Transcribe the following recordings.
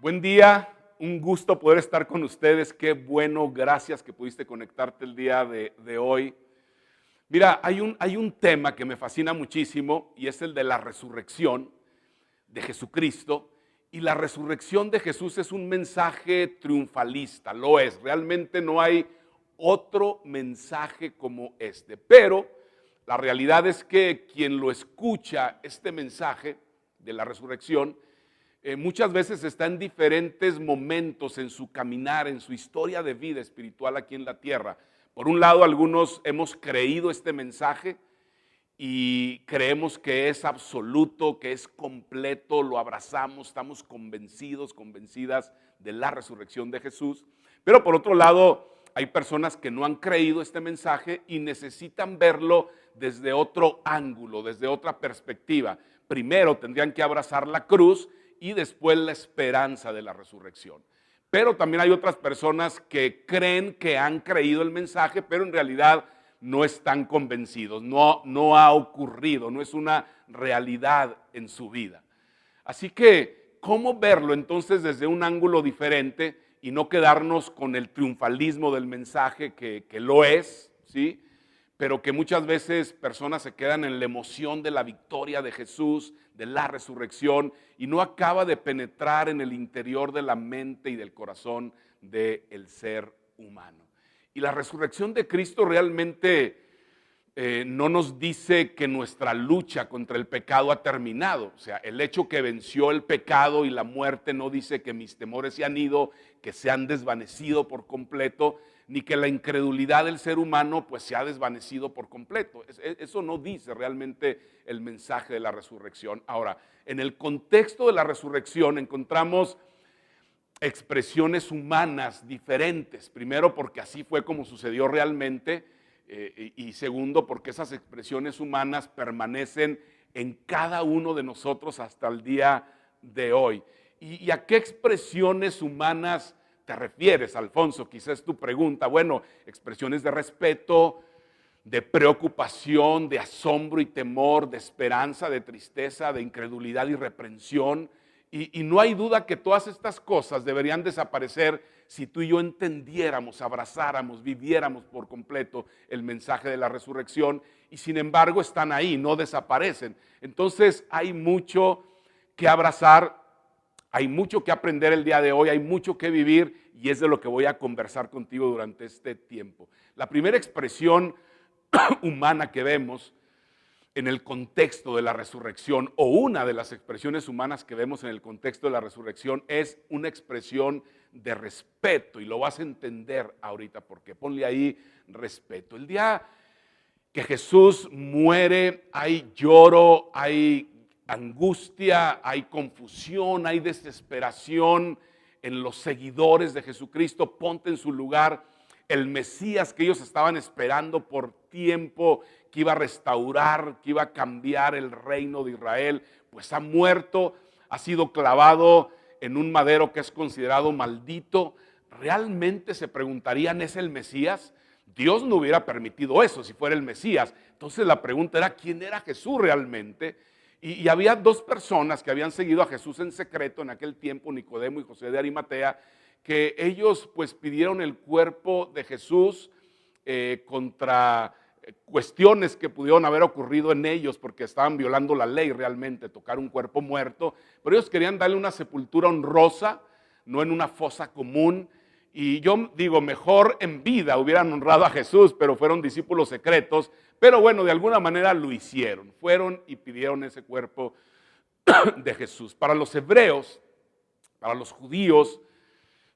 Buen día, un gusto poder estar con ustedes. Qué bueno, gracias que pudiste conectarte el día de hoy. Mira, hay un tema que me fascina muchísimo y es el de la resurrección de Jesucristo. Y la resurrección de Jesús es un mensaje triunfalista, lo es. Realmente no hay otro mensaje como este. Pero la realidad es que quien lo escucha, este mensaje de la resurrección, muchas veces está en diferentes momentos en su caminar, en su historia de vida espiritual aquí en la tierra. Por un lado, algunos hemos creído este mensaje y creemos que es absoluto, que es completo, lo abrazamos, estamos convencidos, convencidas de la resurrección de Jesús. Pero por otro lado, hay personas que no han creído este mensaje y necesitan verlo desde otro ángulo, desde otra perspectiva. Primero tendrían que abrazar la cruz y después la esperanza de la resurrección. Pero también hay otras personas que creen que han creído el mensaje, pero en realidad no están convencidos, no ha ocurrido, no es una realidad en su vida. Así que, ¿cómo verlo entonces desde un ángulo diferente y no quedarnos con el triunfalismo del mensaje que lo es, ¿sí? Pero que muchas veces personas se quedan en la emoción de la victoria de Jesús, de la resurrección, y no acaba de penetrar en el interior de la mente y del corazón del ser humano. Y la resurrección de Cristo realmente no nos dice que nuestra lucha contra el pecado ha terminado. O sea, el hecho que venció el pecado y la muerte no dice que mis temores se han ido, que se han desvanecido por completo, ni que la incredulidad del ser humano pues se ha desvanecido por completo. Eso no dice realmente el mensaje de la resurrección. Ahora, en el contexto de la resurrección encontramos expresiones humanas diferentes. Primero, porque así fue como sucedió realmente, y segundo, porque esas expresiones humanas permanecen en cada uno de nosotros hasta el día de hoy. ¿Y a qué expresiones humanas te refieres, Alfonso? Quizás es tu pregunta. Bueno, expresiones de respeto, de preocupación, de asombro y temor, de esperanza, de tristeza, de incredulidad y reprensión. Y no hay duda que todas estas cosas deberían desaparecer si tú y yo entendiéramos, abrazáramos, viviéramos por completo el mensaje de la resurrección, y sin embargo están ahí, no desaparecen. Entonces hay mucho que abrazar, hay mucho que aprender el día de hoy, hay mucho que vivir, y es de lo que voy a conversar contigo durante este tiempo. La primera expresión humana que vemos en el contexto de la resurrección, o una de las expresiones humanas que vemos en el contexto de la resurrección, es una expresión de respeto, y lo vas a entender ahorita porque ponle ahí respeto. El día que Jesús muere hay lloro, hay angustia, hay confusión, hay desesperación en los seguidores de Jesucristo. Ponte en su lugar. El Mesías que ellos estaban esperando por tiempo, que iba a restaurar, que iba a cambiar el reino de Israel, pues ha muerto, ha sido clavado en un madero que es considerado maldito. ¿Realmente se preguntarían, es el Mesías? Dios no hubiera permitido eso si fuera el Mesías. Entonces la pregunta era, ¿quién era Jesús realmente? Y había dos personas que habían seguido a Jesús en secreto en aquel tiempo, Nicodemo y José de Arimatea, que ellos pues pidieron el cuerpo de Jesús contra cuestiones que pudieron haber ocurrido en ellos porque estaban violando la ley realmente, tocar un cuerpo muerto, pero ellos querían darle una sepultura honrosa, no en una fosa común. Y yo digo, mejor en vida hubieran honrado a Jesús, pero fueron discípulos secretos. Pero bueno, de alguna manera lo hicieron, fueron y pidieron ese cuerpo de Jesús. Para los hebreos, para los judíos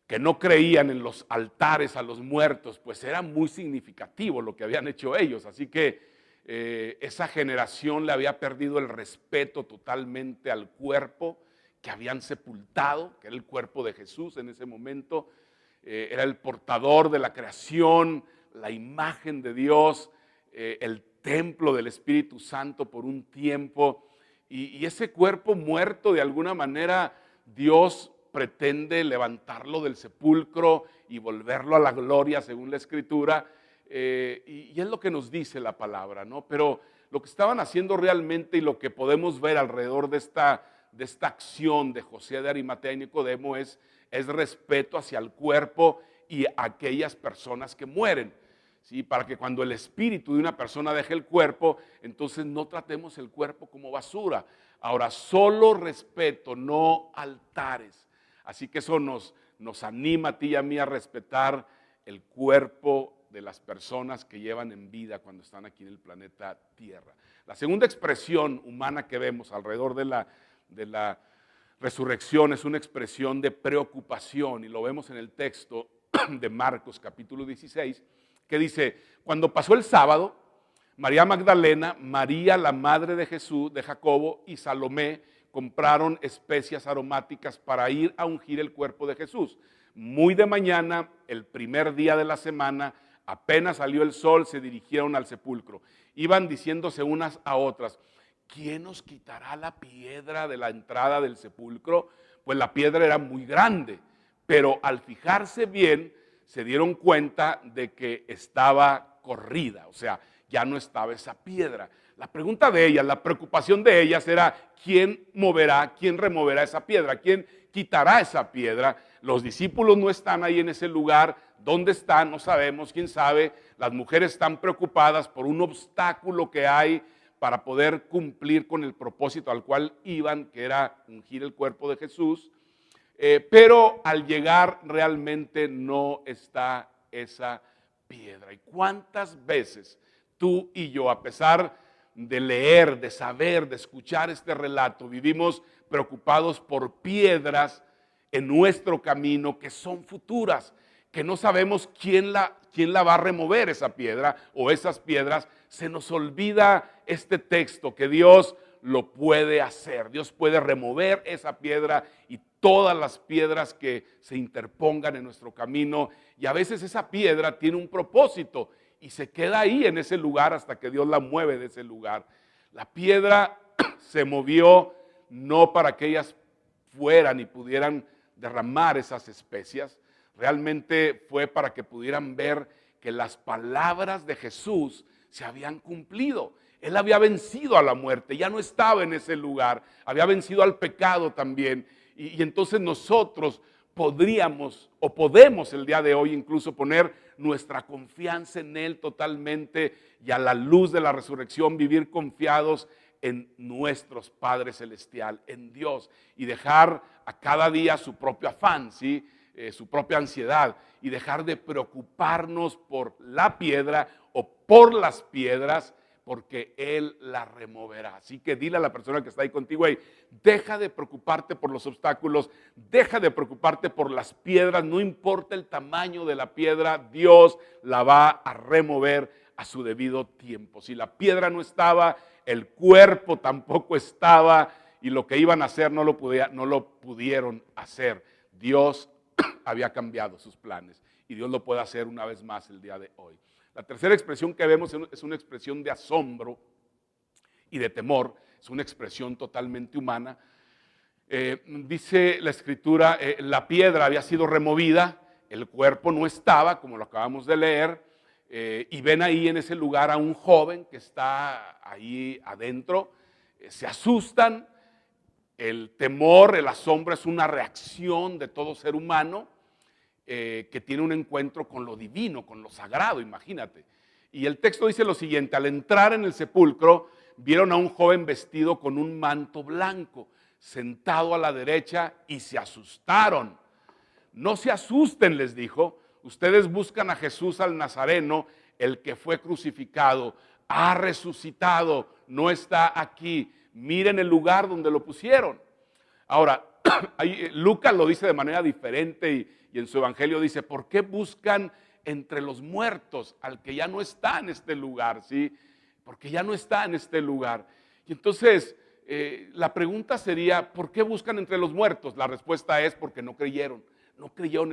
que no creían en los altares a los muertos, pues era muy significativo lo que habían hecho ellos. Así que esa generación le había perdido el respeto totalmente al cuerpo que habían sepultado, que era el cuerpo de Jesús en ese momento. Era el portador de la creación, la imagen de Dios, el templo del Espíritu Santo por un tiempo, y ese cuerpo muerto de alguna manera Dios pretende levantarlo del sepulcro y volverlo a la gloria según la Escritura, y es lo que nos dice la palabra, ¿no? Pero lo que estaban haciendo realmente y lo que podemos ver alrededor de esta esta acción de José de Arimatea y Nicodemo es respeto hacia el cuerpo y aquellas personas que mueren. ¿Sí? Para que cuando el espíritu de una persona deje el cuerpo, entonces no tratemos el cuerpo como basura. Ahora, solo respeto, no altares. Así que eso nos anima a ti y a mí a respetar el cuerpo de las personas que llevan en vida cuando están aquí en el planeta Tierra. La segunda expresión humana que vemos alrededor de la resurrección es una expresión de preocupación, y lo vemos en el texto de Marcos capítulo 16, que dice: cuando pasó el sábado, María Magdalena, María la madre de Jesús, de Jacobo y Salomé compraron especias aromáticas para ir a ungir el cuerpo de Jesús. Muy de mañana, el primer día de la semana, apenas salió el sol, se dirigieron al sepulcro. Iban diciéndose unas a otras: ¿quién nos quitará la piedra de la entrada del sepulcro? Pues la piedra era muy grande, pero al fijarse bien, se dieron cuenta de que estaba corrida, o sea, ya no estaba esa piedra. La pregunta de ellas, la preocupación de ellas era: ¿quién moverá, quién removerá esa piedra? ¿Quién quitará esa piedra? Los discípulos no están ahí en ese lugar. ¿Dónde están? No sabemos, quién sabe. Las mujeres están preocupadas por un obstáculo que hay para poder cumplir con el propósito al cual iban, que era ungir el cuerpo de Jesús. Pero al llegar realmente no está esa piedra. ¿Y cuántas veces tú y yo, a pesar de leer, de saber, de escuchar este relato, vivimos preocupados por piedras en nuestro camino que son futuras, que no sabemos quién la va a remover esa piedra o esas piedras? Se nos olvida este texto, que Dios lo puede hacer. Dios puede remover esa piedra y todas las piedras que se interpongan en nuestro camino. Y a veces esa piedra tiene un propósito y se queda ahí en ese lugar hasta que Dios la mueve de ese lugar. La piedra se movió no para que ellas fueran y pudieran derramar esas especias. Realmente fue para que pudieran ver que las palabras de Jesús se habían cumplido. Él había vencido a la muerte, ya no estaba en ese lugar, había vencido al pecado también. Y entonces nosotros podríamos o podemos el día de hoy incluso poner nuestra confianza en Él totalmente, y a la luz de la resurrección vivir confiados en nuestros Padre Celestial, en Dios, y dejar a cada día su propio afán, ¿sí? Su propia ansiedad, y dejar de preocuparnos por la piedra o por las piedras, porque Él la removerá. Así que dile a la persona que está ahí contigo: hey, deja de preocuparte por los obstáculos, deja de preocuparte por las piedras, no importa el tamaño de la piedra, Dios la va a remover a su debido tiempo. Si la piedra no estaba, el cuerpo tampoco estaba, y lo que iban a hacer no lo pudieron hacer. Dios había cambiado sus planes y Dios lo puede hacer una vez más el día de hoy. La tercera expresión que vemos es una expresión de asombro y de temor. Es una expresión totalmente humana. Dice la escritura, la piedra había sido removida, el cuerpo no estaba, como lo acabamos de leer, y ven ahí en ese lugar a un joven que está ahí adentro. Se asustan. El temor, el asombro es una reacción de todo ser humano que tiene un encuentro con lo divino, con lo sagrado, imagínate. Y el texto dice lo siguiente: al entrar en el sepulcro, vieron a un joven vestido con un manto blanco, sentado a la derecha, y se asustaron. No se asusten, les dijo, ustedes buscan a Jesús al Nazareno, el que fue crucificado. Ha resucitado, no está aquí. Miren el lugar donde lo pusieron. Ahora, Lucas lo dice de manera diferente y en su evangelio dice: ¿por qué buscan entre los muertos al que ya no está en este lugar? ¿Sí? Porque ya no está en este lugar. Y entonces la pregunta sería: ¿por qué buscan entre los muertos? La respuesta es: porque no creyeron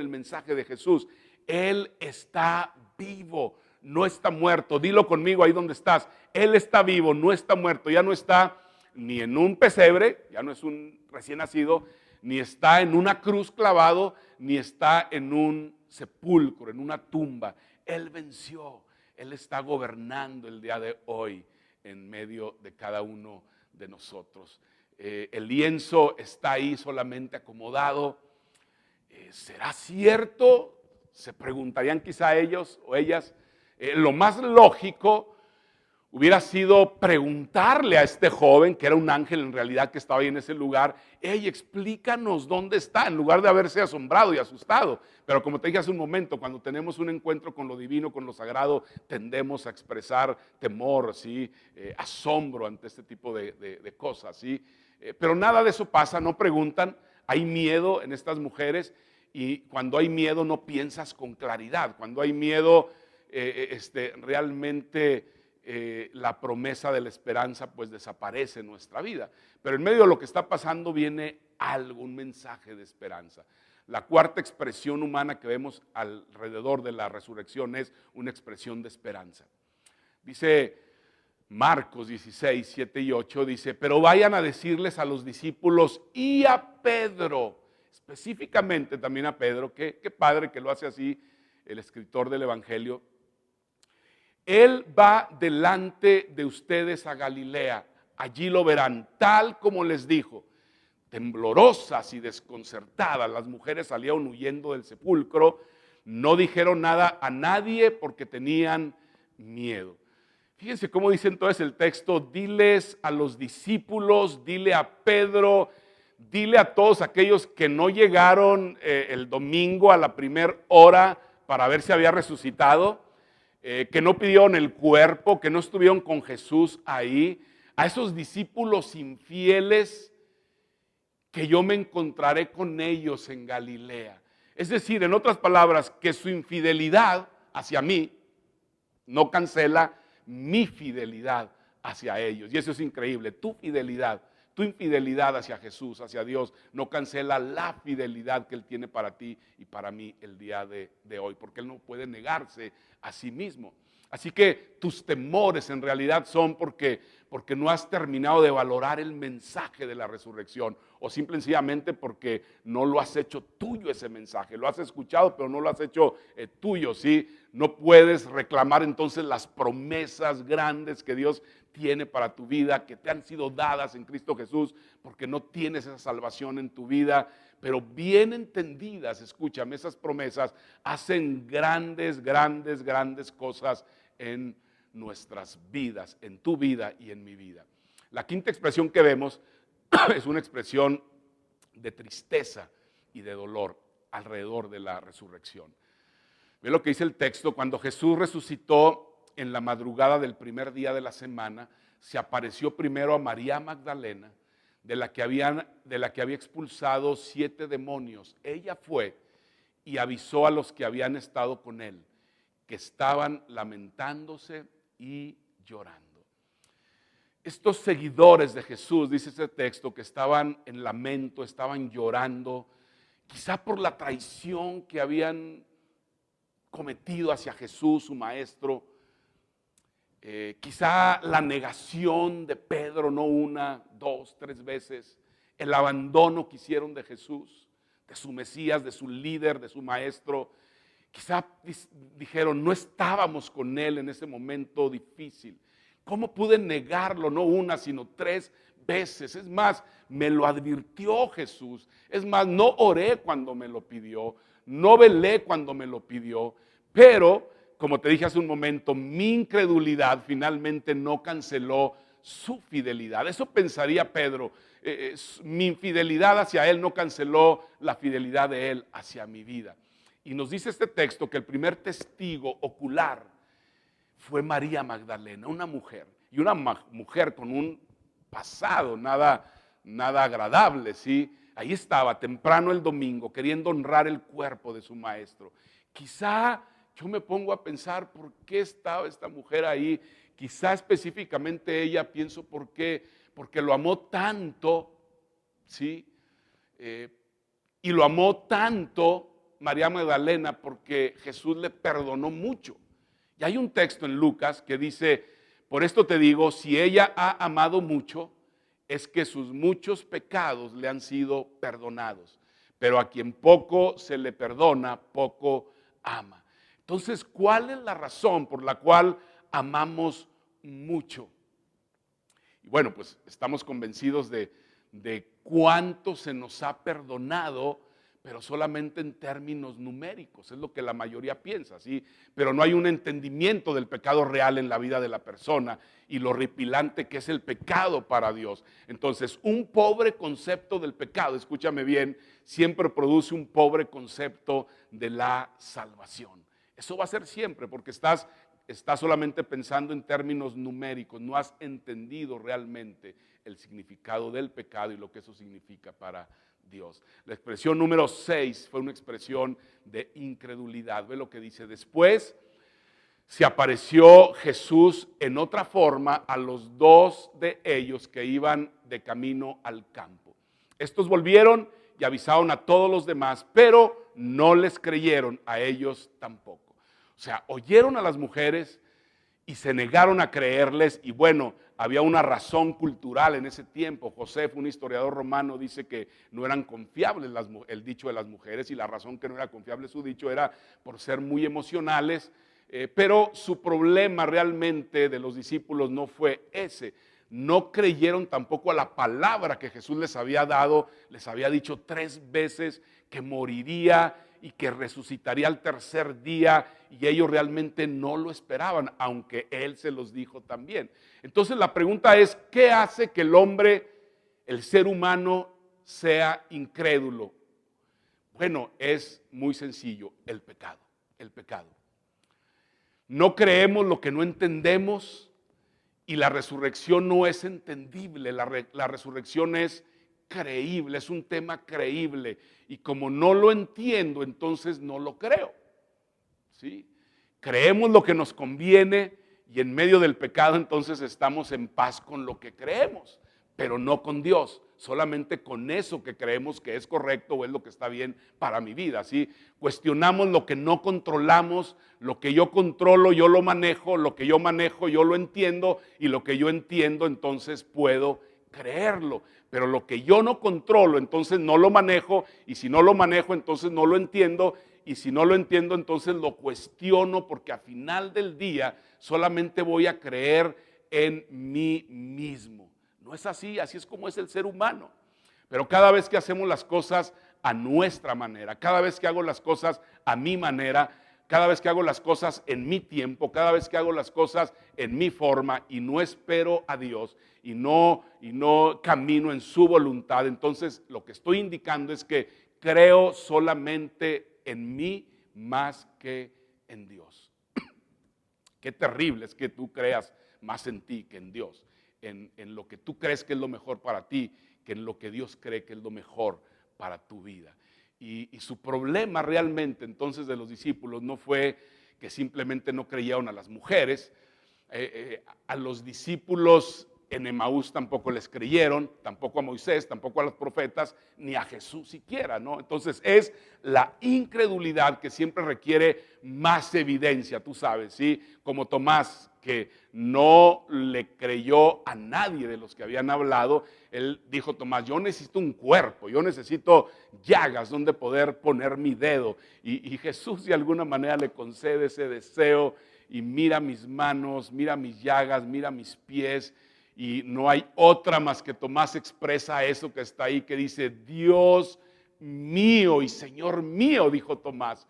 el mensaje de Jesús. Él está vivo, no está muerto. Dilo conmigo ahí donde estás: Él está vivo, no está muerto, ya no está ni en un pesebre, ya no es un recién nacido, ni está en una cruz clavado, ni está en un sepulcro, en una tumba. Él venció, Él está gobernando el día de hoy en medio de cada uno de nosotros. el lienzo está ahí solamente acomodado. ¿Será cierto? Se preguntarían quizá ellos o ellas. Lo más lógico hubiera sido preguntarle a este joven, que era un ángel en realidad que estaba ahí en ese lugar, hey, explícanos dónde está, en lugar de haberse asombrado y asustado. Pero como te dije hace un momento, cuando tenemos un encuentro con lo divino, con lo sagrado, tendemos a expresar temor, ¿sí? Asombro ante este tipo de cosas, ¿sí? Pero nada de eso pasa, no preguntan, hay miedo en estas mujeres, y cuando hay miedo no piensas con claridad, cuando hay miedo realmente la promesa de la esperanza pues desaparece en nuestra vida. Pero en medio de lo que está pasando viene algo, un mensaje de esperanza. La cuarta expresión humana que vemos alrededor de la resurrección es una expresión de esperanza. Dice Marcos 16, 7 y 8, dice, pero vayan a decirles a los discípulos y a Pedro, específicamente también a Pedro, qué padre que lo hace así el escritor del Evangelio. Él va delante de ustedes a Galilea, allí lo verán, tal como les dijo. Temblorosas y desconcertadas, las mujeres salieron huyendo del sepulcro, no dijeron nada a nadie porque tenían miedo. Fíjense cómo dice entonces el texto, diles a los discípulos, dile a Pedro, dile a todos aquellos que no llegaron el domingo a la primera hora para ver si había resucitado, que no pidieron el cuerpo, que no estuvieron con Jesús ahí, a esos discípulos infieles, que yo me encontraré con ellos en Galilea. Es decir, en otras palabras, que su infidelidad hacia mí no cancela mi fidelidad hacia ellos. Y eso es increíble. Tu infidelidad hacia Jesús, hacia Dios, no cancela la fidelidad que Él tiene para ti y para mí el día de hoy, porque Él no puede negarse a sí mismo. Así que tus temores en realidad son porque no has terminado de valorar el mensaje de la resurrección, o simple y sencillamente porque no lo has hecho tuyo ese mensaje. Lo has escuchado, pero no lo has hecho tuyo, ¿sí? No puedes reclamar entonces las promesas grandes que Dios tiene para tu vida, que te han sido dadas en Cristo Jesús, porque no tienes esa salvación en tu vida. Pero bien entendidas, escúchame, esas promesas hacen grandes, grandes, grandes cosas en nuestras vidas, en tu vida y en mi vida. La quinta expresión que vemos es una expresión de tristeza y de dolor alrededor de la resurrección. Ve lo que dice el texto: cuando Jesús resucitó en la madrugada del primer día de la semana, se apareció primero a María Magdalena, de la que había expulsado 7 demonios. Ella fue y avisó a los que habían estado con él, que estaban lamentándose y llorando. Estos seguidores de Jesús, dice ese texto, que estaban en lamento, estaban llorando, quizá por la traición que habían cometido hacia Jesús, su maestro, quizá la negación de Pedro, no 1, 2, 3 veces, el abandono que hicieron de Jesús, de su Mesías, de su líder, de su maestro. Quizá dijeron, no estábamos con él en ese momento difícil. ¿Cómo pude negarlo? No 1, sino 3 veces. Es más, me lo advirtió Jesús. Es más, no oré cuando me lo pidió, no velé cuando me lo pidió, pero como te dije hace un momento, mi incredulidad finalmente no canceló su fidelidad. Eso pensaría Pedro. Mi infidelidad hacia él no canceló la fidelidad de él hacia mi vida. Y nos dice este texto que el primer testigo ocular fue María Magdalena, una mujer. Y una mujer con un pasado nada agradable, ¿sí? Ahí estaba temprano el domingo queriendo honrar el cuerpo de su maestro. Quizá yo me pongo a pensar por qué estaba esta mujer ahí. Quizá específicamente ella, pienso por qué, porque lo amó tanto, ¿sí? Y lo amó tanto María Magdalena porque Jesús le perdonó mucho. Y hay un texto en Lucas que dice, por esto te digo, si ella ha amado mucho, es que sus muchos pecados le han sido perdonados. Pero a quien poco se le perdona, poco ama. Entonces, ¿cuál es la razón por la cual amamos mucho? Y bueno, pues estamos convencidos de de cuánto se nos ha perdonado, pero solamente en términos numéricos, es lo que la mayoría piensa, ¿sí? Pero no hay un entendimiento del pecado real en la vida de la persona y lo horripilante que es el pecado para Dios. Entonces, un pobre concepto del pecado, escúchame bien, siempre produce un pobre concepto de la salvación. Eso va a ser siempre, porque estás solamente pensando en términos numéricos, no has entendido realmente el significado del pecado y lo que eso significa para Dios. La expresión número 6 fue una expresión de incredulidad. Ve lo que dice: después se apareció Jesús en otra forma a los dos de ellos que iban de camino al campo. Estos volvieron y avisaron a todos los demás, pero no les creyeron a ellos tampoco. O sea, oyeron a las mujeres y se negaron a creerles, y bueno, había una razón cultural en ese tiempo. Josefo, un historiador romano, dice que no eran confiables el dicho de las mujeres, y la razón que no era confiable su dicho era por ser muy emocionales, pero su problema realmente de los discípulos no fue ese. No creyeron tampoco a la palabra que Jesús les había dado. Les había dicho 3 veces que moriría y que resucitaría al tercer día, y ellos realmente no lo esperaban, aunque Él se los dijo también. Entonces la pregunta es, ¿qué hace que el hombre, el ser humano, sea incrédulo? Bueno, es muy sencillo: el pecado, el pecado. No creemos lo que no entendemos, y la resurrección no es entendible, la resurrección es creíble, es un tema creíble, y como no lo entiendo, entonces no lo creo, ¿sí? Creemos lo que nos conviene, y en medio del pecado entonces estamos en paz con lo que creemos, pero no con Dios, solamente con eso que creemos que es correcto o es lo que está bien para mi vida, ¿sí? Cuestionamos lo que no controlamos. Lo que yo controlo, yo lo manejo; lo que yo manejo, yo lo entiendo; y lo que yo entiendo, entonces puedo creerlo. Pero lo que yo no controlo, entonces no lo manejo; y si no lo manejo, entonces no lo entiendo; y si no lo entiendo, entonces lo cuestiono, porque a final del día solamente voy a creer en mí mismo. No es así, así es como es el ser humano. Pero cada vez que hacemos las cosas a nuestra manera, cada vez que hago las cosas a mi manera, cada vez que hago las cosas en mi tiempo, cada vez que hago las cosas en mi forma y no espero a Dios y no camino en su voluntad, entonces lo que estoy indicando es que creo solamente en mí más que en Dios. Qué terrible es que tú creas más en ti que en Dios, en lo que tú crees que es lo mejor para ti, que en lo que Dios cree que es lo mejor para tu vida. Y su problema realmente entonces de los discípulos no fue que simplemente no creyeron a las mujeres. A los discípulos en Emaús tampoco les creyeron, tampoco a Moisés, tampoco a los profetas, ni a Jesús siquiera, ¿no? Entonces es la incredulidad que siempre requiere más evidencia, tú sabes, ¿sí? Como Tomás, que no le creyó a nadie de los que habían hablado. Él dijo: Tomás, yo necesito un cuerpo, yo necesito llagas donde poder poner mi dedo. Y Jesús de alguna manera le concede ese deseo, y mira mis manos, mira mis llagas, mira mis pies. Y no hay otra más que Tomás expresa eso que está ahí, que dice: Dios mío y Señor mío, dijo Tomás.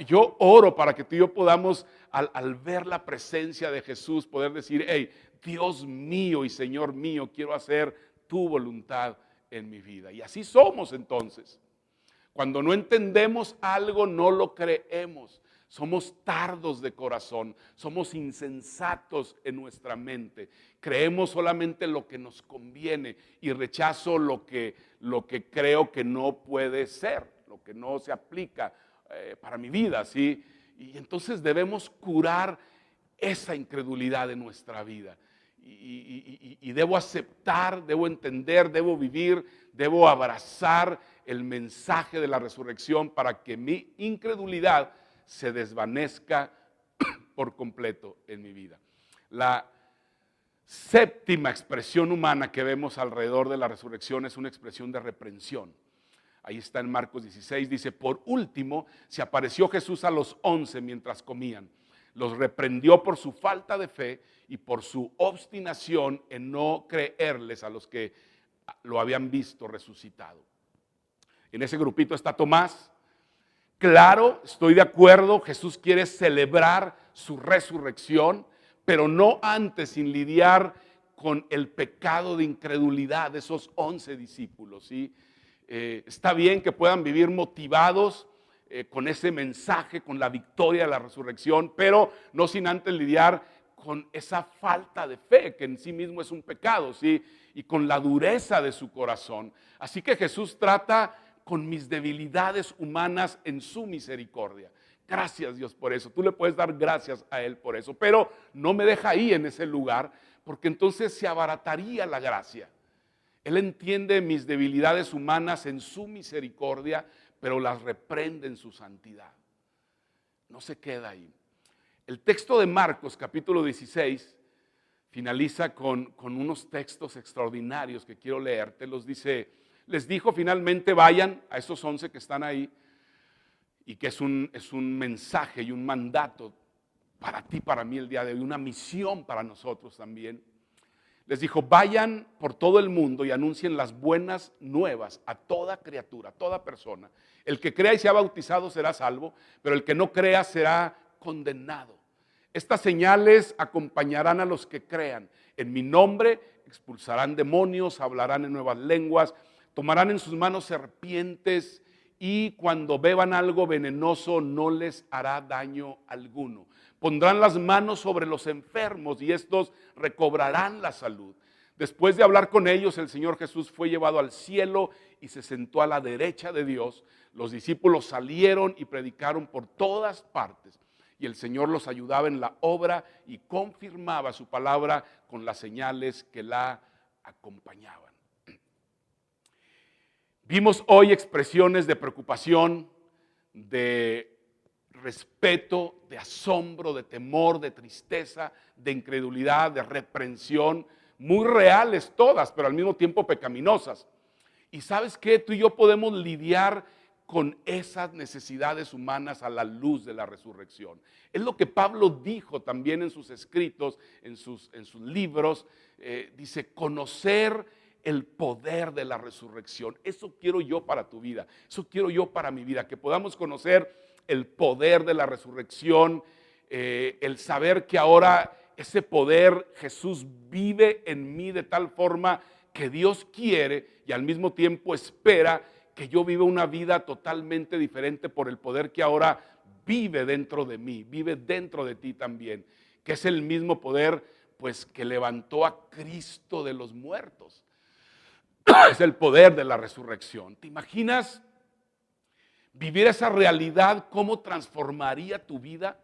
Yo oro para que tú y yo podamos, al ver la presencia de Jesús, poder decir: hey, Dios mío y Señor mío, quiero hacer tu voluntad en mi vida. Y así somos entonces. Cuando no entendemos algo, no lo creemos. Somos tardos de corazón, somos insensatos en nuestra mente. Creemos solamente lo que nos conviene y rechazo lo que creo que no puede ser, lo que no se aplica para mi vida, ¿sí? Y entonces debemos curar esa incredulidad de nuestra vida. Y debo aceptar, debo entender, debo vivir, debo abrazar el mensaje de la resurrección para que mi incredulidad se desvanezca por completo en mi vida. La séptima expresión humana que vemos alrededor de la resurrección es una expresión de reprensión. Ahí está en Marcos 16, dice: por último, se apareció Jesús a los 11 mientras comían. Los reprendió por su falta de fe y por su obstinación en no creerles a los que lo habían visto resucitado. En ese grupito está Tomás. Claro, estoy de acuerdo, Jesús quiere celebrar su resurrección, pero no antes, sin lidiar con el pecado de incredulidad de esos 11 discípulos. ¿Sí? Está bien que puedan vivir motivados con ese mensaje, con la victoria de la resurrección, pero no sin antes lidiar con esa falta de fe, que en sí mismo es un pecado, ¿sí? Y con la dureza de su corazón. Así que Jesús trata con mis debilidades humanas en su misericordia. Gracias, Dios, por eso. Tú le puedes dar gracias a Él por eso, pero no me deja ahí en ese lugar, porque entonces se abarataría la gracia. Él entiende mis debilidades humanas en su misericordia, pero las reprende en su santidad. No se queda ahí. El texto de Marcos, capítulo 16, finaliza con unos textos extraordinarios que quiero leerte. Les dijo finalmente, vayan a esos 11 que están ahí, y que es un mensaje y un mandato para ti, para mí el día de hoy, una misión para nosotros también. Les dijo, vayan por todo el mundo y anuncien las buenas nuevas a toda criatura, a toda persona. El que crea y sea bautizado será salvo, pero el que no crea será condenado. Estas señales acompañarán a los que crean. En mi nombre expulsarán demonios, hablarán en nuevas lenguas, tomarán en sus manos serpientes y cuando beban algo venenoso no les hará daño alguno. Pondrán las manos sobre los enfermos y estos recobrarán la salud. Después de hablar con ellos, el Señor Jesús fue llevado al cielo y se sentó a la derecha de Dios. Los discípulos salieron y predicaron por todas partes. Y el Señor los ayudaba en la obra y confirmaba su palabra con las señales que la acompañaban. Vimos hoy expresiones de preocupación, de respeto, de asombro, de temor, de tristeza, de incredulidad, de reprensión, muy reales todas, pero al mismo tiempo pecaminosas. Y ¿sabes qué? Tú y yo podemos lidiar con esas necesidades humanas a la luz de la resurrección. Es lo que Pablo dijo también en sus escritos, en sus libros. Dice, conocer el poder de la resurrección. Eso quiero yo para tu vida, eso quiero yo para mi vida, que podamos conocer el poder de la resurrección, el saber que ahora ese poder Jesús vive en mí de tal forma que Dios quiere y al mismo tiempo espera que yo viva una vida totalmente diferente por el poder que ahora vive dentro de mí, vive dentro de ti también, que es el mismo poder pues que levantó a Cristo de los muertos. Es el poder de la resurrección. ¿Te imaginas vivir esa realidad? ¿Cómo transformaría tu vida?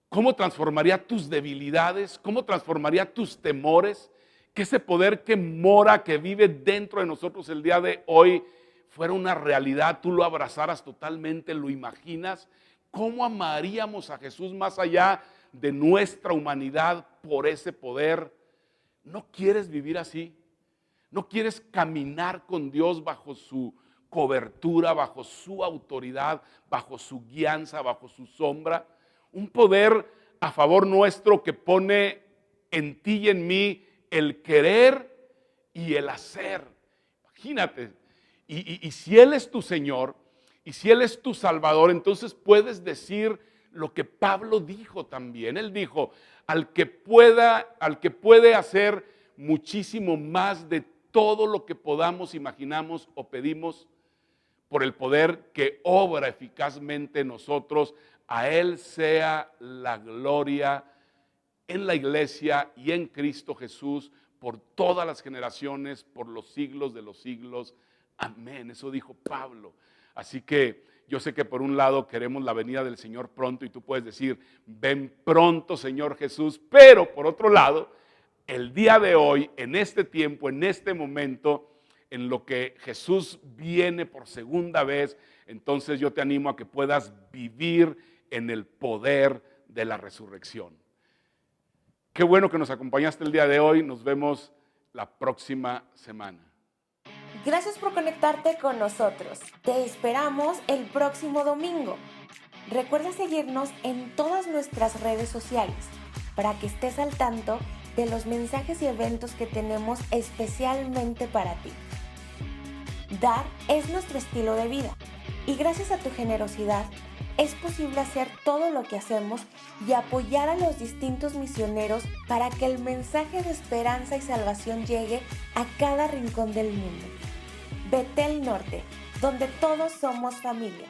¿Cómo transformaría tus debilidades? ¿Cómo transformaría tus temores? Que ese poder que mora, que vive dentro de nosotros el día de hoy, fuera una realidad, tú lo abrazaras totalmente, lo imaginas. ¿Cómo amaríamos a Jesús más allá de nuestra humanidad por ese poder? ¿No quieres vivir así? ¿No quieres caminar con Dios bajo su cobertura, bajo su autoridad, bajo su guianza, bajo su sombra? Un poder a favor nuestro que pone en ti y en mí el querer y el hacer. Imagínate, y si Él es tu Señor, y si Él es tu Salvador, entonces puedes decir lo que Pablo dijo también. Él dijo, al que puede hacer muchísimo más de todo lo que podamos, imaginamos o pedimos, por el poder que obra eficazmente en nosotros, a Él sea la gloria en la iglesia y en Cristo Jesús por todas las generaciones, por los siglos de los siglos. Amén. Eso dijo Pablo. Así que yo sé que por un lado queremos la venida del Señor pronto y tú puedes decir, ven pronto Señor Jesús, pero por otro lado, el día de hoy, en este tiempo, en este momento, en lo que Jesús viene por segunda vez, entonces yo te animo a que puedas vivir en el poder de la resurrección. Qué bueno que nos acompañaste el día de hoy. Nos vemos la próxima semana. Gracias por conectarte con nosotros. Te esperamos el próximo domingo. Recuerda seguirnos en todas nuestras redes sociales para que estés al tanto de los mensajes y eventos que tenemos especialmente para ti. Dar es nuestro estilo de vida y gracias a tu generosidad es posible hacer todo lo que hacemos y apoyar a los distintos misioneros para que el mensaje de esperanza y salvación llegue a cada rincón del mundo. Betel Norte, donde todos somos familia.